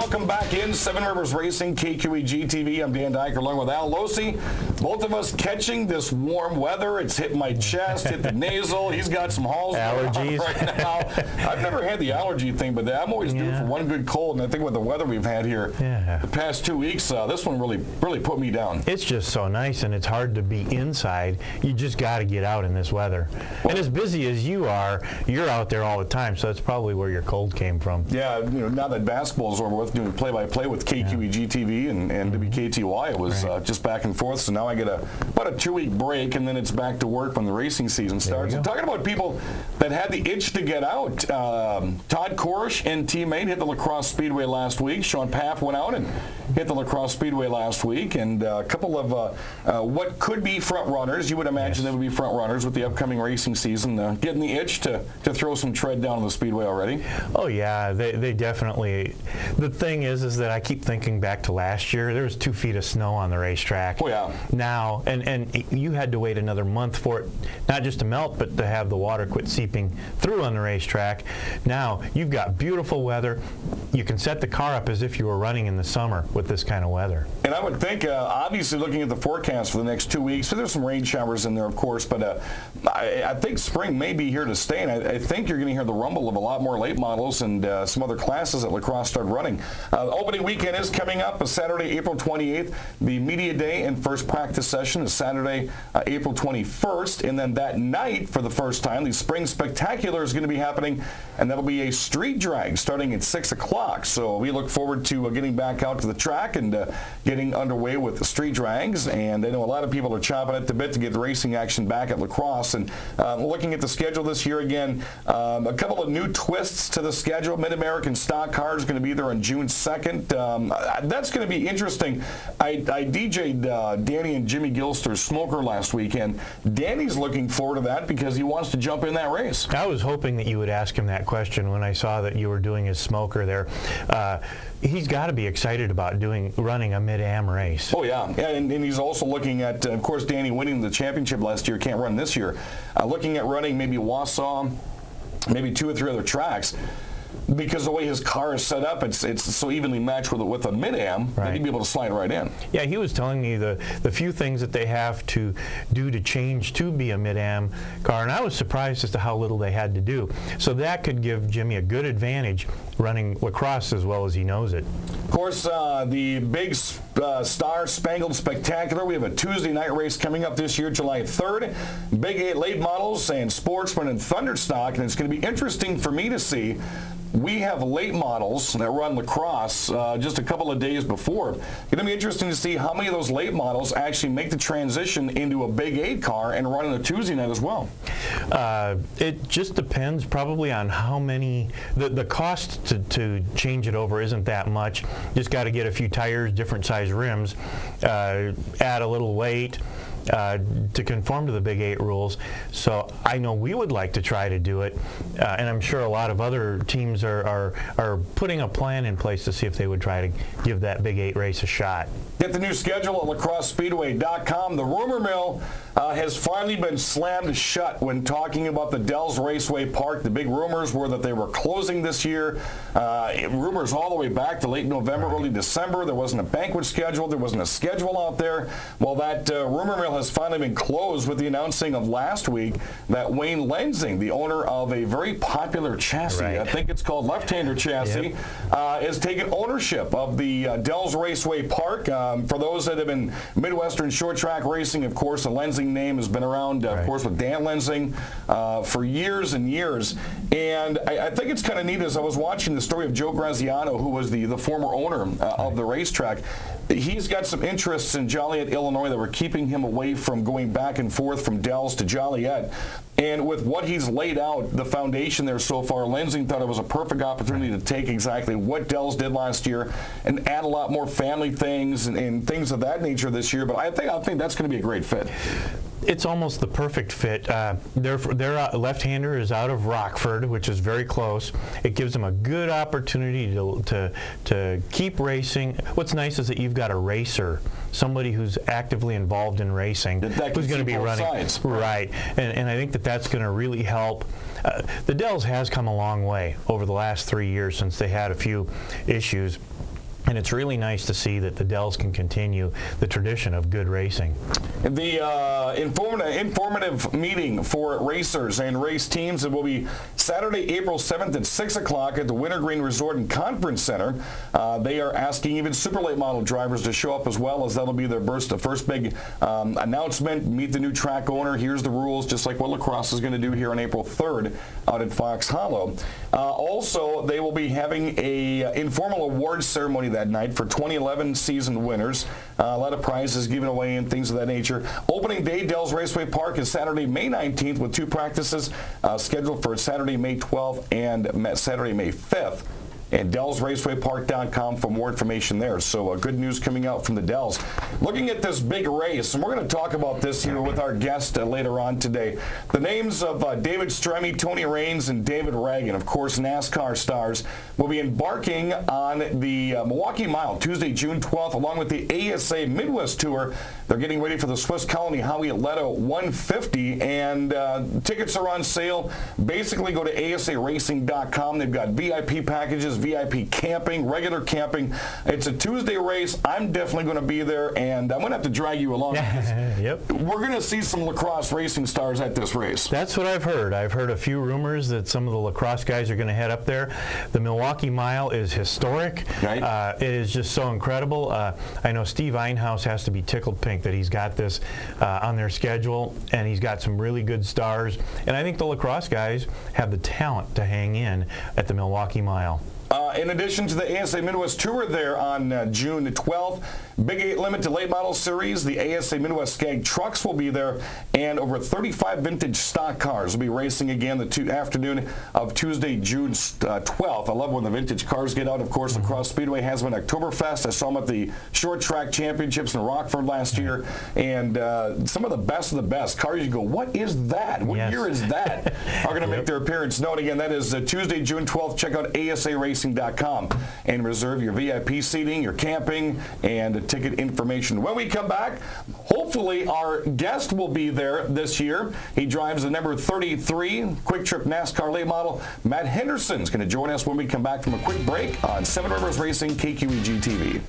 welcome back in Seven Rivers Racing, KQEG TV. I'm Dan Dyker along with Al Losi. Both of us catching this warm weather. It's hit my chest, hit the nasal. He's got some halls allergies right now. I've never had the allergy thing, but I'm always due for one good cold. And I think with the weather we've had here the past 2 weeks, this one really put me down. It's just so nice, and it's hard to be inside. You just got to get out in this weather. Well, and as busy as you are, you're out there all the time, so that's probably where your cold came from. Yeah, you know, now that basketball's over with, doing play-by-play with KQEG TV and WKTY, it was just back and forth. So now I get about a 2-week break, and then it's back to work when the racing season starts. And talking about people that had the itch to get out, Todd Korish and teammate hit the Lacrosse Speedway last week. Sean Paff went out and hit the Lacrosse Speedway last week, and a couple of what could be front runners. You would imagine they would be front runners with the upcoming racing season, getting the itch to throw some tread down the speedway already. Oh yeah, they definitely. The thing is that I keep thinking back to last year. There was 2 feet of snow on the racetrack. Oh yeah. Now and you had to wait another month for it not just to melt, but to have the water quit seeping through on the racetrack. Now you've got beautiful weather. You can set the car up as if you were running in the summer with this kind of weather. And I would think, obviously, looking at the forecast for the next 2 weeks, so there's some rain showers in there, of course, but I think spring may be here to stay, and I think you're going to hear the rumble of a lot more late models and some other classes that Lacrosse start running. Opening weekend is coming up, Saturday, April 28th. The media day and first practice session is Saturday, April 21st, and then that night, for the first time, the Spring Spectacular is going to be happening, and that'll be a street drag starting at 6 o'clock. So we look forward to getting back out to the track and getting underway with the street drags, and I know a lot of people are chomping at the bit to get the racing action back at Lacrosse. And looking at the schedule this year again, a couple of new twists to the schedule. Mid-American Stock Car is going to be there on June 2nd. That's going to be interesting. I DJ'd Danny and Jimmy Gilster's Smoker last weekend. Danny's looking forward to that because he wants to jump in that race. I was hoping that you would ask him that question when I saw that you were doing his Smoker there. He's got to be excited about running a mid-am race. Oh yeah, and he's also looking at, of course, Danny winning the championship last year, can't run this year. Looking at running maybe Wausau, maybe 2 or 3 other tracks. Because the way his car is set up, it's so evenly matched with a mid-am that he'd be able to slide right in. Yeah, he was telling me the few things that they have to do to change to be a mid-am car, and I was surprised as to how little they had to do. So that could give Jimmy a good advantage running Lacrosse as well as he knows it. Of course, the big Star Spangled Spectacular. We have a Tuesday night race coming up this year, July 3rd. Big 8 late models and Sportsman and Thunderstock, and it's going to be interesting for me to see. We have late models that run Lacrosse just a couple of days before. It's going to be interesting to see how many of those late models actually make the transition into a Big 8 car and run on a Tuesday night as well. It just depends probably on how many. The cost to change it over isn't that much. Just got to get a few tires, different size rims, add a little weight. To conform to the Big 8 rules. So I know we would like to try to do it, and I'm sure a lot of other teams are putting a plan in place to see if they would try to give that Big 8 race a shot. Get the new schedule at lacrossespeedway.com. The rumor mill has finally been slammed shut when talking about the Dells Raceway Park. The big rumors were that they were closing this year. Rumors all the way back to late November, early December. There wasn't a banquet schedule. There wasn't a schedule out there. Well, that rumor mill has finally been closed with the announcing of last week that Wayne Lensing, the owner of a very popular chassis, I think it's called Left-Hander Chassis, has taken ownership of the Dells Raceway Park. For those that have been Midwestern short track racing, of course, the Lensing name has been around, of course, with Dan Lensing for years and years. And I think it's kind of neat as I was watching the story of Joe Graziano, who was the former owner of the racetrack. He's got some interests in Joliet, Illinois that were keeping him away from going back and forth from Dells to Joliet. And with what he's laid out, the foundation there so far, Lensing thought it was a perfect opportunity to take exactly what Dells did last year and add a lot more family things and things of that nature this year. But I think that's going to be a great fit. It's almost the perfect fit. Their left-hander is out of Rockford, which is very close. It gives them a good opportunity to keep racing. What's nice is that you've got a racer, somebody who's actively involved in racing, who's going to be running. Sides. Right, and I think that's going to really help. The Dells has come a long way over the last 3 years since they had a few issues. And it's really nice to see that the Dells can continue the tradition of good racing. The informative meeting for racers and race teams, it will be Saturday, April 7th at 6 o'clock at the Wintergreen Resort and Conference Center. They are asking even super late model drivers to show up as well, as that'll be their first big announcement. Meet the new track owner. Here's the rules, just like what lacrosse is going to do here on April 3rd out at Fox Hollow. Also, they will be having a informal awards ceremony that night for 2011 season winners. A lot of prizes given away and things of that nature. Opening day, Dells Raceway Park, is Saturday, May 19th with 2 practices scheduled for Saturday, May 12th and Saturday, May 5th. And DellsRacewayPark.com for more information there. So good news coming out from the Dells. Looking at this big race, and we're going to talk about this here with our guest later on today. The names of David Stremme, Tony Raines, and David Reagan, of course, NASCAR stars, will be embarking on the Milwaukee Mile Tuesday, June 12th, along with the ASA Midwest Tour. They're getting ready for the Swiss Colony Howie Leto 150, and tickets are on sale. Basically, go to ASARacing.com. They've got VIP packages, VIP camping, regular camping. It's a Tuesday race. I'm definitely going to be there, and I'm going to have to drag you along. Yep. We're going to see some lacrosse racing stars at this race. That's what I've heard. I've heard a few rumors that some of the lacrosse guys are going to head up there. The Milwaukee Mile is historic. Right. It is just so incredible. I know Steve Einhaus has to be tickled pink that he's got this on their schedule, and he's got some really good stars. And I think the lacrosse guys have the talent to hang in at the Milwaukee Mile. In addition to the ASA Midwest Tour there on June 12th, Big 8 Limited Late Model Series, the ASA Midwest Skag Trucks will be there, and over 35 vintage stock cars will be racing again the afternoon of Tuesday, June 12th. I love when the vintage cars get out. Of course, Lacrosse Speedway has been Oktoberfest. I saw them at the Short Track Championships in Rockford last year, and some of the best cars. You go, what is that? What year is that? Are going to make their appearance known again. That is Tuesday, June 12th. Check out ASARacing.com and reserve your VIP seating, your camping, and ticket information. When we come back, hopefully our guest will be there this year. He drives the number 33 Quick Trip NASCAR late model. Matt Henderson is going to join us when we come back from a quick break on Seven Rivers Racing KQEG TV.